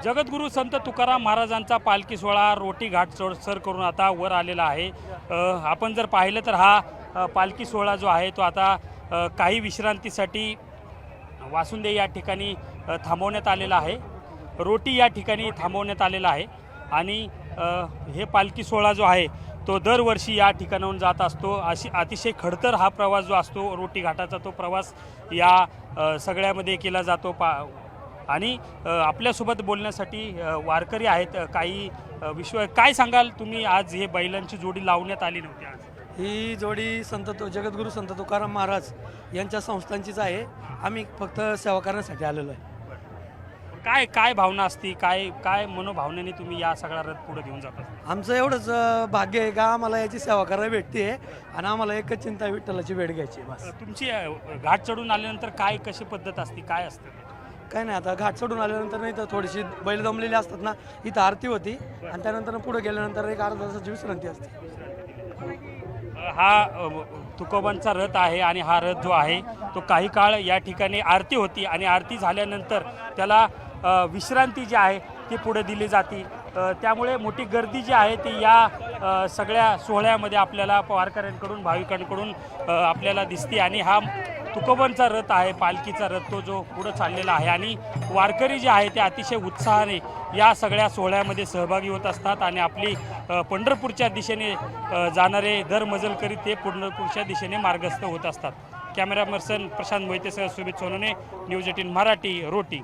जगद्गुरू संत तुकाराम महाराजांचा पालखी सोहळा रोटी घाट सर करून आता वर आलेला आहे। आपण जर पाहिलं तर हा पालखी सोहळा जो आहे तो आता काही विश्रांतीसाठी वासुंदे या ठिकाणी थांबवण्यात आलेला आहे। रोटी या ठिकाणी थांबवण्यात आलेला आहे आणि हे पालखी सोहळा जो आहे तो दरवर्षी या ठिकाणाहून जात असतो। अतिशय खडतर हा प्रवास जो असतो रोटी घाटाचा तो प्रवास या सगळ्यामध्ये केला जातो। आणि आपल्यासोबत बोलण्यासाठी वारकरी आहेत काही काय सांगाल तुम्ही? आज हे बैलांची जोडी लावण्यात आली नव्हती। आज ही जोडी जगद्गुरू संत तुकाराम महाराज यांच्या संस्थांचीच आहे। आम्ही फक्त सेवा करण्यासाठी आलेलो आहे। काय काय भावना असती, काय काय मनोभावनेने तुम्ही या सगळा रथ पुढे घेऊन जाता? आमचं एवढंच भाग्य आहे का आम्हाला याची सेवा करायला भेटते आणि आम्हाला एकच चिंता विठ्ठलाची भेट घ्यायची बस। तुमची घाट चढून आल्यानंतर काय कशी पद्धत असते, काय असतं? काय नाही, आता घाट चढून आल्यानंतर नाही तर थोडीशी बैल दमलेली असतात ना, इथं आरती होती आणि त्यानंतर पुढे गेल्यानंतर एक अर्धा तासाची विश्रांती असते। हा तुकोबांचा रथ आहे आणि हा रथ जो आहे तो काही काळ या ठिकाणी आरती होती आणि आरती झाल्यानंतर त्याला विश्रांती जी आहे ती पुढे दिली जाते। त्यामुळे मोठी गर्दी जी आहे ती या सगळ्या सोहळ्यामध्ये आपल्याला वारकऱ्यांकडून भाविकांकडून आपल्याला दिसते। आणि हा तुकोबांचा रथ आहे, पालखीचा रथ तो जो पुढं चाललेला आहे आणि वारकरी जे आहे ते अतिशय उत्साहाने या सगळ्या सोहळ्यामध्ये सहभागी होत असतात आणि आपली पंढरपूरच्या दिशेने जाणारे दर मजल करीत ते पंढरपूरच्या दिशेने मार्गस्थ होत असतात। कॅमेरा पर्सन प्रशांत मोहितेसह सुमित सोनोने, न्यूज 18 मराठी, रोटी।